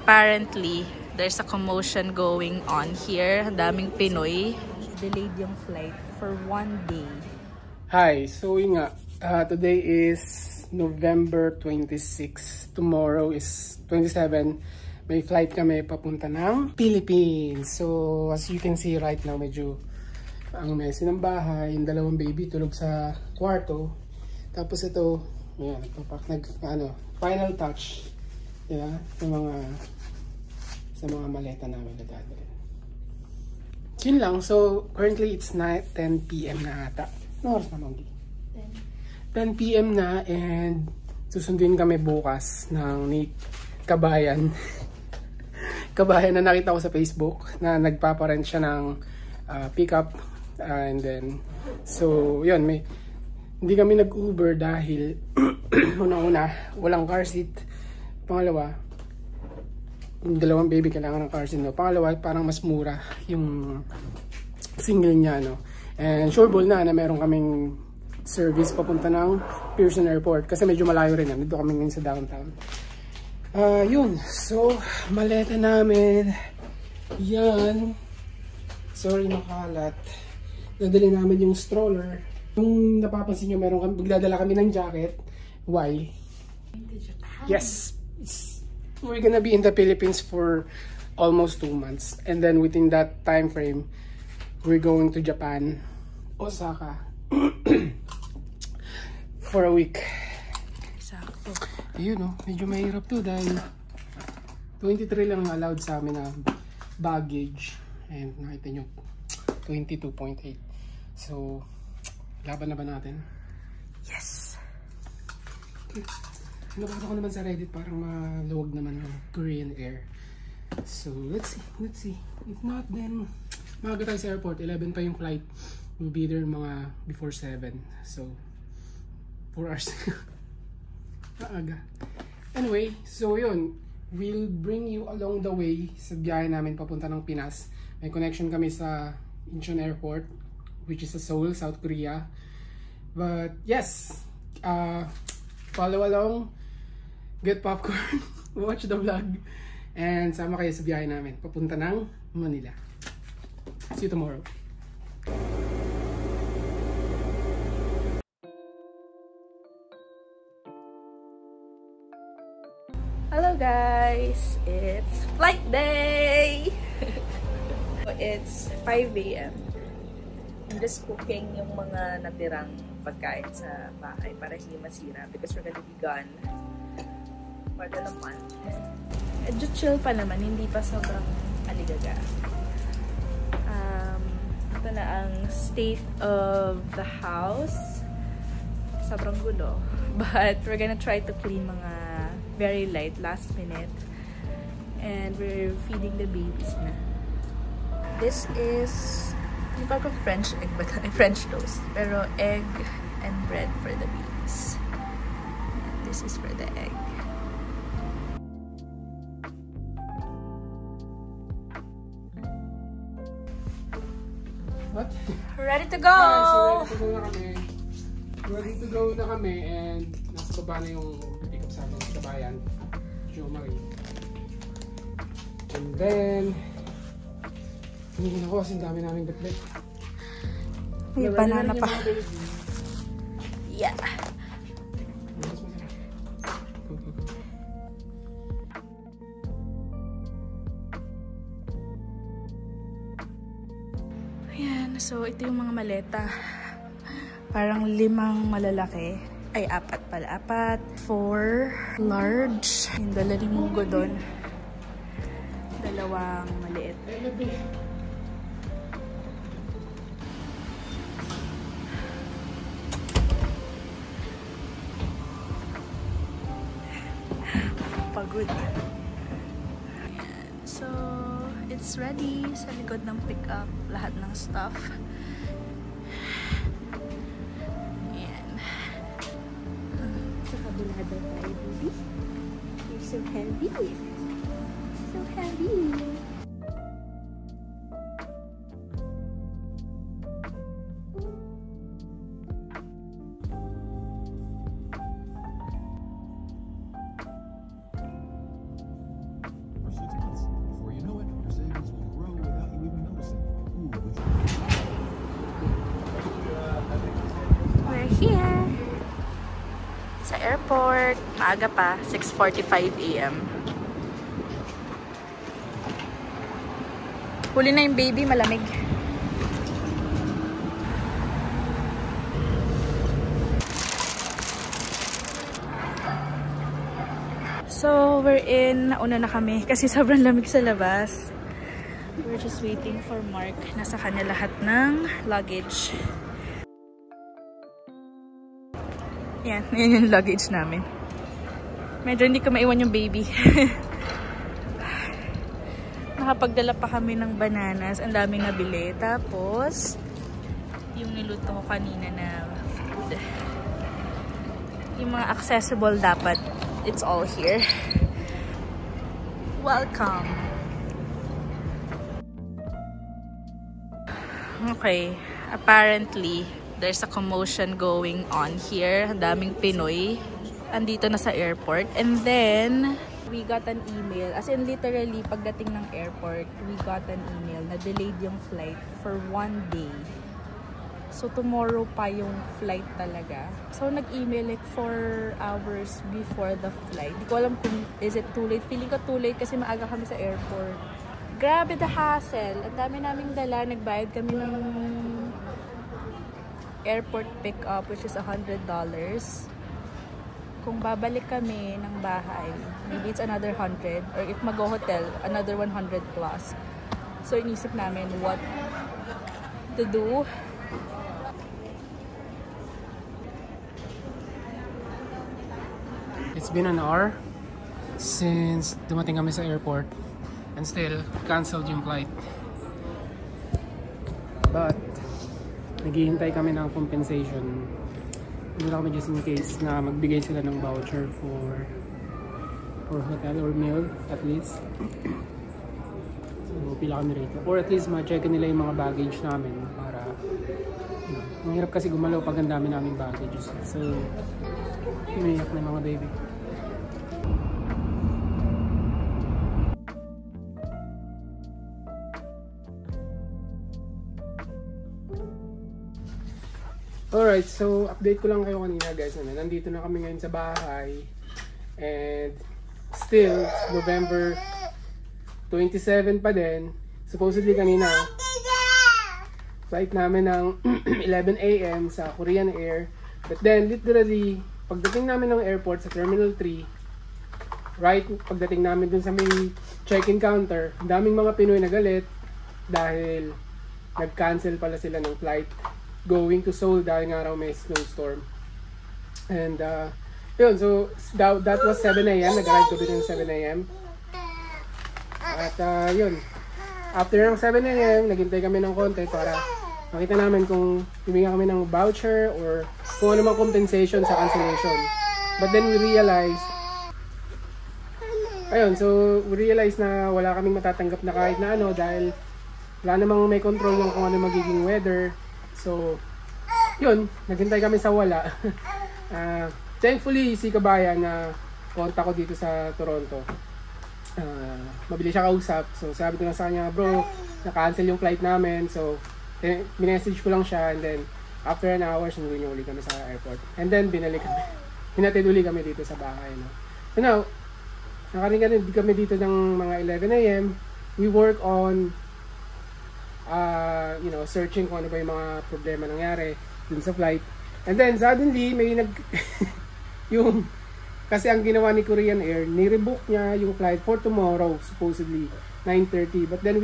apparently, there's a commotion going on here. Daming Pinoy. Delayed yung flight for 1 day. Hi, so yun nga, today is November 26. Tomorrow is 27. May flight kami papunta ng Philippines. So as you can see right now, medyo ang messy ng bahay. Yung dalawang baby tulog sa kwarto. Tapos ito, yan, final touch, diba? Sa mga maleta namin na dadalhin. Yun lang. So currently it's 10 PM na ata. Ano oras na, Manggi? 10 PM na, and susunduin kami bukas ng ni Kabayan. Kabayan na nakita ko sa Facebook na nagpaparent siya ng pickup, and then so yun, hindi kami nag-Uber dahil una-una walang car seat, pangalawa yung dalawang baby kailangan ng car seat, no? Pangalawa parang mas mura yung single niya, no? And sureball na meron kaming service papunta ng Pearson Airport kasi medyo malayo rin yan. Dito kami ngayon sa downtown. Yun. So, maleta namin. Yan. Sorry, makalat. Dadali namin yung stroller. Kung napapansin nyo, magdadala kami ng jacket. Why? Yes. We're gonna be in the Philippines for almost 2 months. And then within that time frame, we're going to Japan, Osaka, for a week. Sakto. Yun, no? Medyo mahirap to dahil 23 lang allowed sa amin na baggage. And nakita nyo, 22.8. So, laban na ba natin? Yes! Okay. Nabasa ko naman sa Reddit, parang maluwag naman ng Korean Air. So, let's see. If not, then maaga tayo sa airport. 11 pa yung flight. We'll be there mga before 7. So, 4 hours. Maaga. Anyway, so yun. We'll bring you along the way sa biyahe namin papunta ng Pinas. May connection kami sa Incheon Airport, which is sa Seoul, South Korea. But yes, follow along, get popcorn, watch the vlog, and sama kayo sa biyahe namin papunta ng Manila. See you tomorrow. Hello guys! It's flight day! It's 5 AM. I'm just cooking yung mga natirang pagkain sa bahay para hindi masira because we're gonna be gone for the month. Medyo chill pa naman, hindi pa sobrang aligaga. Ito na ang state of the house. Sobrang gulo. But we're gonna try to clean mga very light, last minute. And we're feeding the babies na. This is yung parang French egg, but French toast. Pero egg and bread for the babies. And this is for the egg. What? Ready to go! Ready to go na kami, and nasa baba na yung pick-up sa amin sa bayan, Jo Marie. And then hindi na ako kasi dami namin bitbit. May banana pa. Yeah. Ayan, so ito yung mga maleta. Parang 5 malalaki. Ay, 4 pala. 4 large. Yung dala ni Mugo doon. 2 maliit. Pagod. Ayan. So, it's ready. Sa likod ng pick-up, lahat ng stuff. Ayan. Sa kabila daw tayo, baby. You're so heavy. So heavy. here sa airport. Maaga pa, 6:45 AM. Huli na yung baby, malamig. So, we're in. Nauna na kami kasi sobrang lamig sa labas. We're just waiting for Mark. Nasa kanya lahat ng luggage. Yan yung luggage namin. Medyo hindi ko maiwan yung baby. Nakapagdala pa kami ng bananas. Ang daming nabili. Tapos, yung niluto ko kanina na food. Yung mga accessible dapat. It's all here. Welcome. Okay. Apparently, there's a commotion going on here. Ang daming Pinoy. Andito na sa airport. And then, we got an email. As in, literally, pagdating ng airport, we got an email na delayed yung flight for 1 day. So, tomorrow pa yung flight talaga. So, nag-email like 4 hours before the flight. Di ko alam kung is it too late. Feeling ko too late kasi maaga kami sa airport. Grabe the hassle. Ang dami naming dala. Nagbayad kami ng airport pick-up which is $100. Kung babalik kami ng bahay, maybe it's another 100. Or if mag-hotel, another 100 plus. So, inisip namin what to do. It's been an hour since dumating kami sa airport and still canceled yung flight. But naghihintay kami ng compensation. Hindi kami just in case na magbigay sila ng voucher for hotel or meal at least. So pila kami rito. Or at least ma-check nila yung mga baggage namin para ang hirap kasi gumalaw pag ang dami naming baggages. So umiyak na mga baby. Alright, so update ko lang kayo kanina guys. Nandito na kami ngayon sa bahay. And still, November 27 pa din. Supposedly kanina, flight namin ng 11 AM sa Korean Air. But then, literally, pagdating namin ng airport sa Terminal 3, right, pagdating namin dun sa may check-in counter, daming mga Pinoy na galit dahil nag-cancel pala sila ng flight going to Seoul dahil nga raw may snowstorm. And, yun, so, that was 7 AM, nag-arrive kami ng 7 AM. At, yun, after ng 7 AM, naghintay kami ng konti para makita namin kung bibigyan kami ng voucher or kung ano mang compensation sa cancellation. But then we realized, ayun, so we realized na wala kaming matatanggap na kahit na ano dahil wala namang may control yung kung ano magiging weather. So, yun, naghintay kami sa wala. Thankfully, si Kabayan na konta ko dito sa Toronto. Mabili siya kausap. So, sabi ko lang sa kanya, bro, na-cancel yung flight namin. So, minessage ko lang siya and then after an hour, sinuwi niya uli kami sa airport. And then, binalik kami. Hinatid uli kami dito sa bahay. No? So now, nakarinig kami dito ng mga 11 AM. We work on you know, searching kung ano ba yung mga problema nangyari dun sa flight. And then suddenly may yung kasi ang ginawa ni Korean Air, ni-rebook niya yung flight for tomorrow supposedly 9:30. But then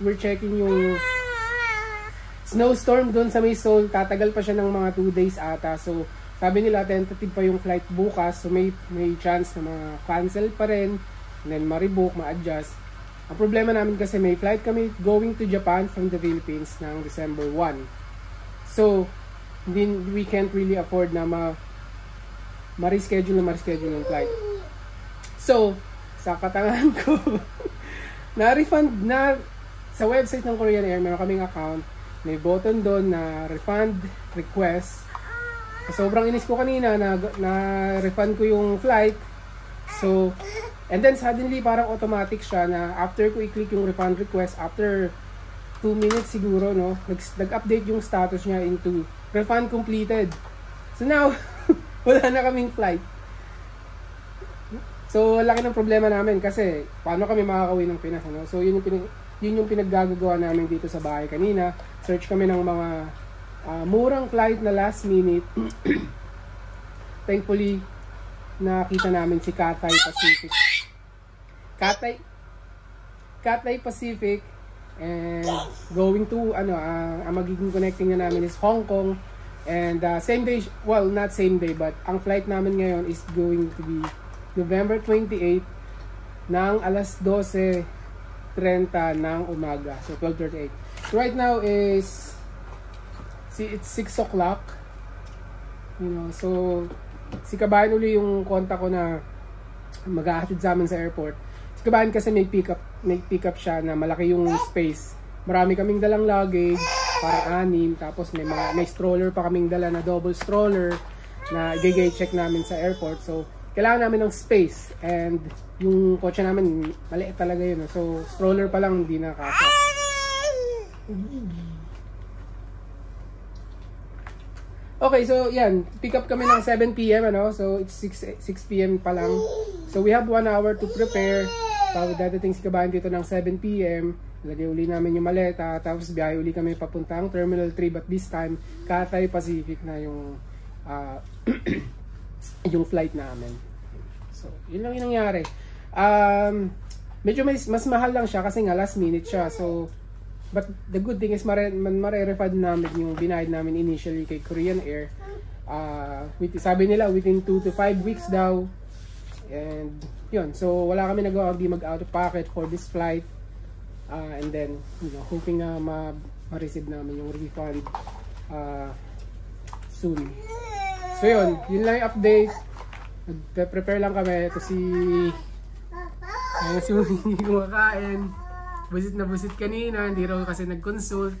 we're checking yung snowstorm dun sa may Seoul. Tatagal pa siya ng mga 2 days ata. So sabi nila tentative pa yung flight bukas. So may chance na ma-cancel pa rin and then ma-rebook, ma-adjust. Ang problema namin kasi may flight kami going to Japan from the Philippines ng December 1. So, we can't really afford na ma-reschedule yung flight. So, sa katangahan ko, na-refund na sa website ng Korean Air, meron kaming account, may button doon na refund request. Sobrang inis ko kanina na refund ko yung flight. So, and then suddenly parang automatic siya na after ko i-click yung refund request, after 2 minutes siguro, no, nag-update yung status niya into refund completed. So now, wala na kaming flight. So, laki ng problema namin kasi paano kami makakauwi ng Pinas, ano? So, yun yung pinaggagawa namin dito sa bahay kanina. Search kami ng mga murang flight na last minute. Thankfully, nakita namin si Cathay Pacific. Cathay Pacific, and going to ang magiging connecting na namin is Hong Kong, and same day, well, not same day, but ang flight namin ngayon is going to be November 28 ng alas 12:30 ng umaga, so 12:38. So right now is it's 6 o'clock, you know. So si Kabayan uli yung kontak ko na mag-ahatid sa amin sa airport. Si Kabayan kasi may pick up siya na malaki yung space. Marami kaming dalang luggage, parang 6, tapos may stroller pa kaming dala na double stroller na i-gate check namin sa airport. So kailangan namin ng space, and yung kotse namin maliit talaga yun. So stroller pa lang hindi na kasya. Okay, so yan, pick up kami ng 7 PM, ano? So it's 6 PM pa lang. So we have 1 hour to prepare. Tapos dadating si Kabayan dito ng 7 PM. Lagay uli namin yung maleta, tapos biyahe uli kami papuntang Terminal 3, but this time Cathay Pacific na yung yung flight namin. So yun lang yung nangyari. Medyo mas mahal lang siya kasi nga last minute siya. So but the good thing is mare-refund namin yung binayad namin initially kay Korean Air. Sabi nila within 2 to 5 weeks daw. And yun, so wala kami nagawa kundi mag out of pocket for this flight. And then, you know, hoping na ma-receive namin yung refund soon. So yun lang yung update. Nag-prepare lang kami. Ito si hindi kumakain. Busit na busit kanina, hindi raw kasi nag-consult.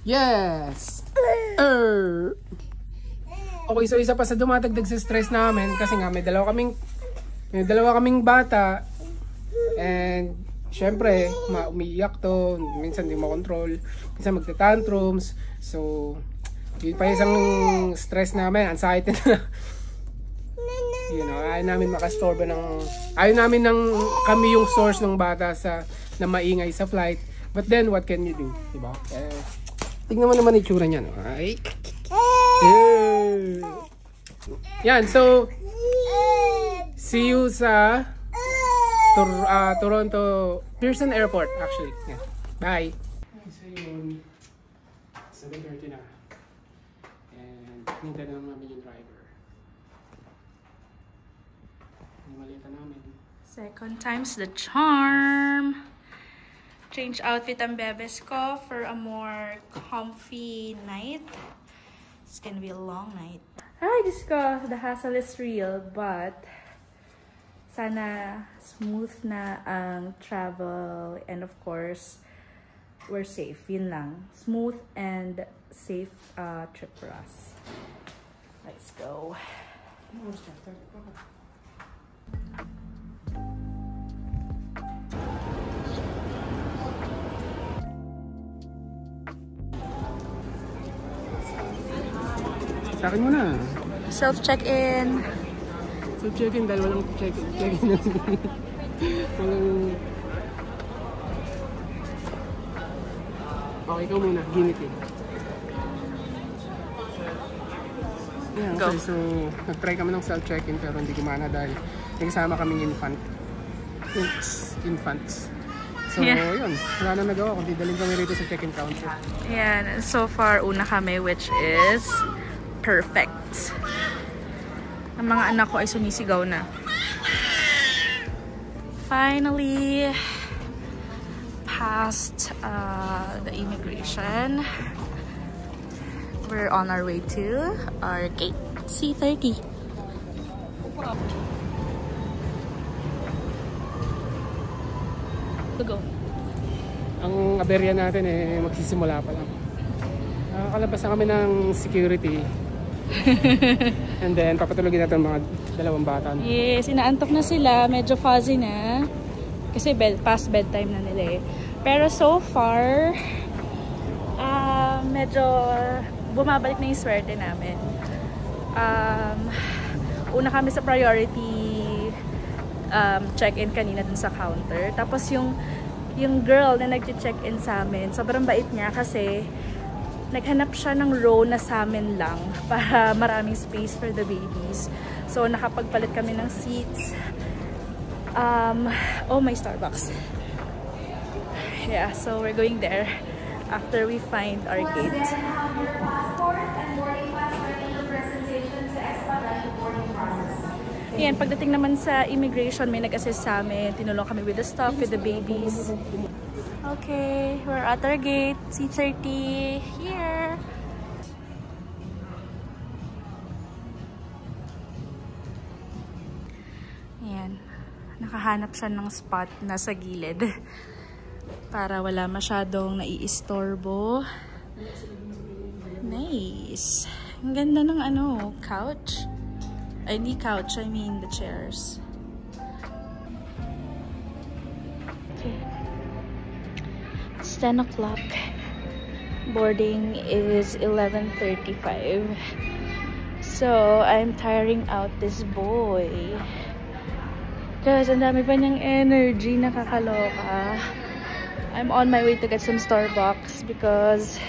Yes! Okay, so isa pa sa dumatagdag sa stress namin kasi nga may dalawa kaming bata, and syempre umiiyak to, minsan hindi makontrol, minsan magta-tantrums. So yun pa isang stress namin, anxiety na. You know, ayaw namin makastorbo ayaw namin kami yung source ng bata na maingay sa flight. But then, what can you do? Diba? Tignan mo naman itsura niya, no? Ay. Yan, so see you sa Toronto Pearson Airport, actually. Yeah. Bye. So yun, 7:30 na. And hinta na namin yung driver. Second time's the charm. Change outfit ang bebes ko for a more comfy night. It's gonna be a long night. Ay, Diyos ko, the hassle is real, but sana smooth na ang travel, and of course, we're safe. Yun lang. Smooth and safe trip for us. Let's go. Sa akin muna. Self-check-in. Self-check-in dahil walang check-in. Walang... Okay, ikaw muna. Ginit. Yeah, okay. Go. So, nag-try kami ng self-check-in pero hindi gumana dahil nagsama kaming infants. So, yun. Wala na nagawa kundi dalhin kami rito sa check-in counter. Yan. So far, una kami, which is perfect. Ang mga anak ko ay sumisigaw na. Finally, past the immigration. We're on our way to our gate, C30. Go. Ang aberya natin magsisimula pa lang. Nakakalabas na kami ng security. And then papatulogin natin mga dalawang bata. Yes, inaantok na sila, medyo fuzzy na. Kasi past bedtime na nila eh. Pero so far, medyo bumabalik na yung swerte namin. Una kami sa priority check-in kanina dun sa counter. Tapos yung girl na nag-check-in sa amin, sobrang bait niya kasi naghanap siya ng row na sa amin lang para maraming space for the babies. So, nakapagpalit kami ng seats. Oh, my Starbucks. Yeah, so we're going there after we find our gate. Yan, pagdating naman sa immigration, may nag-assist sa amin. Tinulong kami with the stuff, with the babies. Okay, we're at our gate. C30 here. Yan. Nakahanap siya ng spot na sa gilid para wala masyadong naiistorbo. Nice. Ang ganda ng couch. Ay, hindi couch, I mean the chairs. Okay. It's 10 o'clock. Boarding is 11:35. So, I'm tiring out this boy. Because ang dami pa niyang energy, nakakaloka. I'm on my way to get some Starbucks because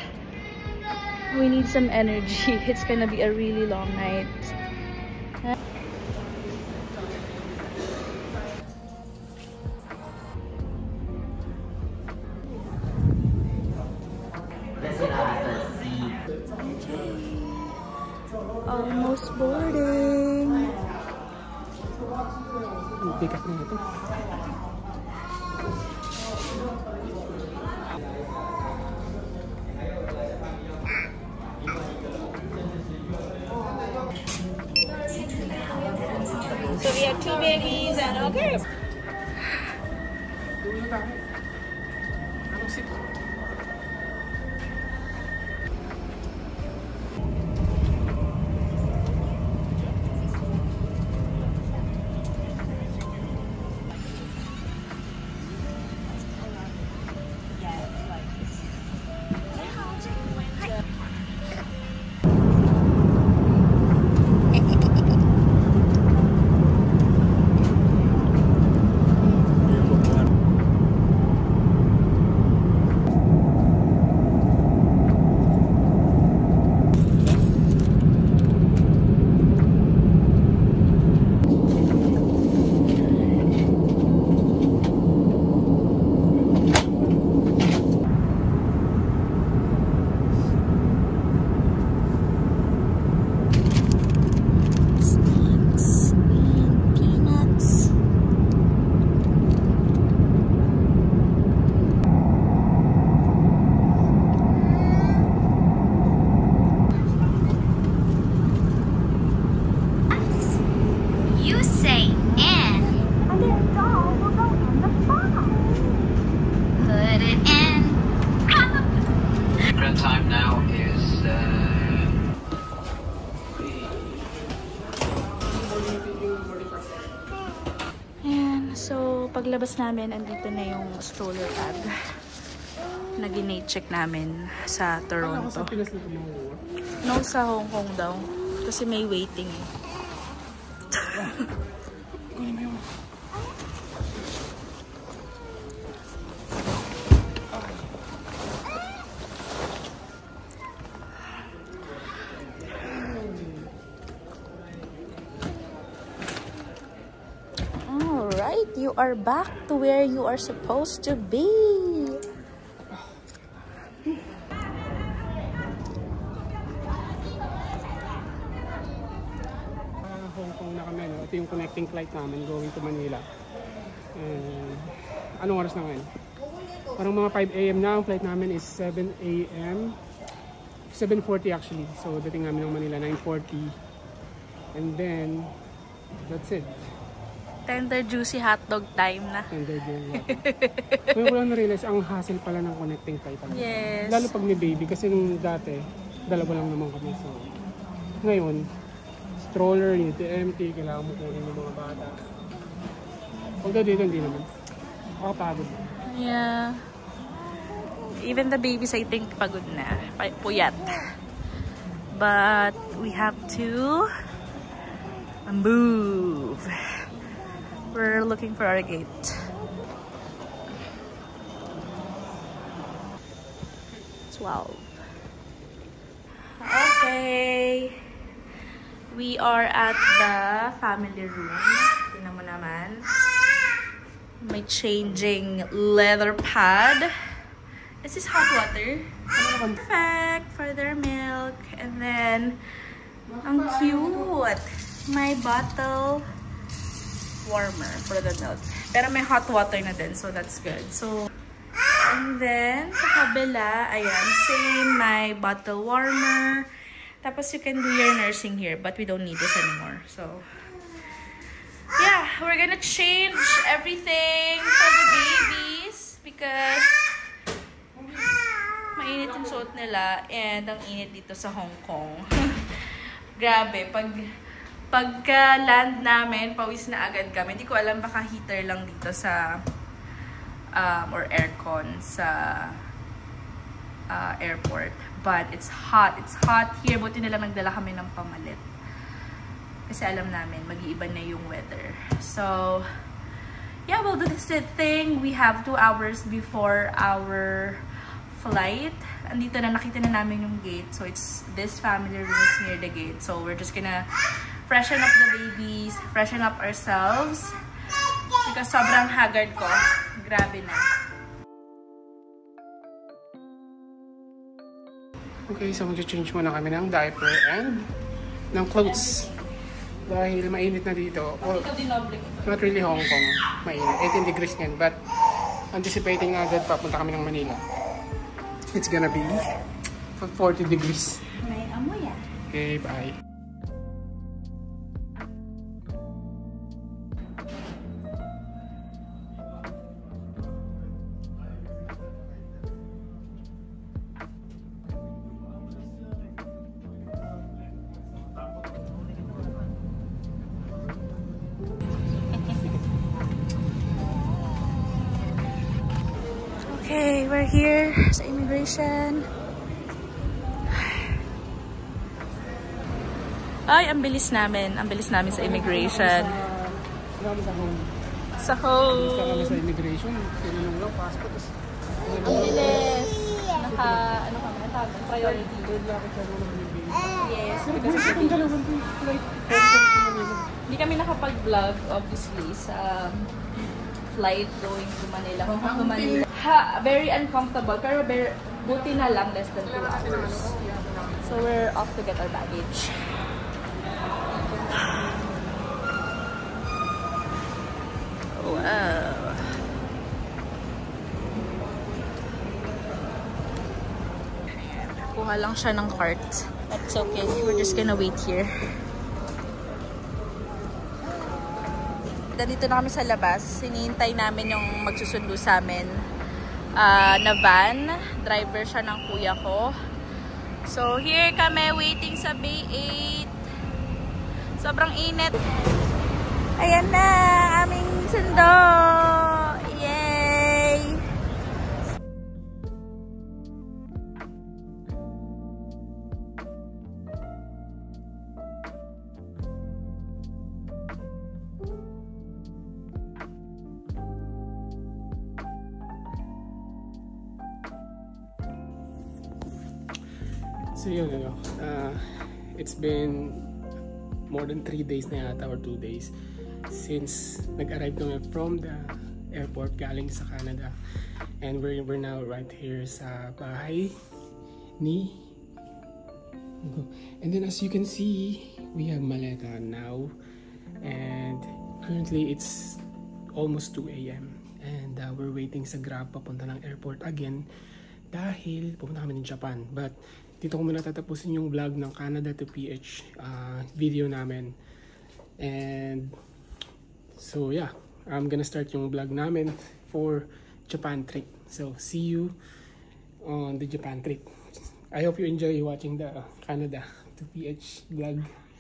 we need some energy. It's gonna be a really long night. Almost boarding. Bigat na ito. So we have 2 babies and okay. Paglabas namin, andito na yung stroller bag na gine-check namin sa Toronto. Sa Pinas na tumawa. No, sa Hong Kong daw. Kasi may waiting eh. You are back to where you are supposed to be. Hong Kong na kami, no? Ito yung connecting flight namin going to Manila. Anong oras na ngayon? Parang mga 5 AM na. Ang flight namin is 7 AM. 7:40 actually. So dating namin ng Manila 9:40. And then that's it. Tender juicy hotdog time na. Tender juicy. Ngayon ko lang na-realize ang hassle pala ng connecting flight. Yes. Lalo pag may baby kasi nung dati, dalawa lang naman kami. So, ngayon, stroller, need to empty, kailangan mo kunin yung mga bata. Pagka dito, hindi naman. Pagod. Yeah. Even the babies, I think, pagod na. Puyat. but we have to move. We're looking for our gate. Okay. We are at the family room. Tingnan mo naman. May changing leather pad. This is hot water. Perfect for their milk. And then, ang cute. My bottle warmer for the milk. Pero may hot water na din, so that's good. So, and then, sa kabila, ayan, same, my bottle warmer. Tapos you can do your nursing here, but we don't need this anymore. So, yeah, we're gonna change everything for the babies because mainit yung suot nila and ang init dito sa Hong Kong. Grabe, pagka-land namin, pawis na agad kami. Hindi ko alam, baka heater lang dito sa or aircon sa airport. But it's hot. It's hot here. Buti nila nagdala kami ng pamalit. Kasi alam namin, mag-iiba na yung weather. So, yeah, we'll do this thing. We have 2 hours before our flight. Andito na, nakita na namin yung gate. So, it's this family room is near the gate. So, we're just gonna freshen up the babies, freshen up ourselves. Because sobrang haggard ko. Grabe na. Okay, so mag-change muna kami ng diaper and ng clothes. Dahil mainit na dito. Well, not really Hong Kong. Mainit. 18 degrees ngayon. But, anticipating na agad papunta kami ng Manila. It's gonna be 40 degrees. May amoy ah. Okay, bye. Okay, we're here sa immigration. Ay, ang bilis namin. Ang bilis namin sa immigration. Sa home. Kami sa immigration. Tinanong lang, passport. Ang bilis. Ano kami? Priority. Yes. Hindi kami nakapag-vlog, obviously, sa flight going to Manila. Hong Kong to Manila. Very uncomfortable. Pero buti na lang, less than 2 hours. So we're off to get our baggage. Wow. Kuha lang siya ng cart. That's okay. We're just gonna wait here. Dito na kami sa labas. Hinihintay namin yung magsusundo sa amin na van. Driver siya ng kuya ko. So, here kami waiting sa Bay 8. Sobrang init. Ayan na, aming sundo! Yay! So yun, it's been more than 3 days na yata or 2 days since nag-arrive kami from the airport galing sa Canada, and we're now right here sa bahay ni and then as you can see, we have maleta now, and currently it's almost 2 AM and we're waiting sa Grab papunta ng airport again dahil pupunta kami ng Japan. But dito ko muna tatapusin yung vlog ng Canada to PH video namin. And so yeah, I'm gonna start yung vlog namin for Japan trip. So see you on the Japan trip. I hope you enjoy watching the Canada to PH vlog.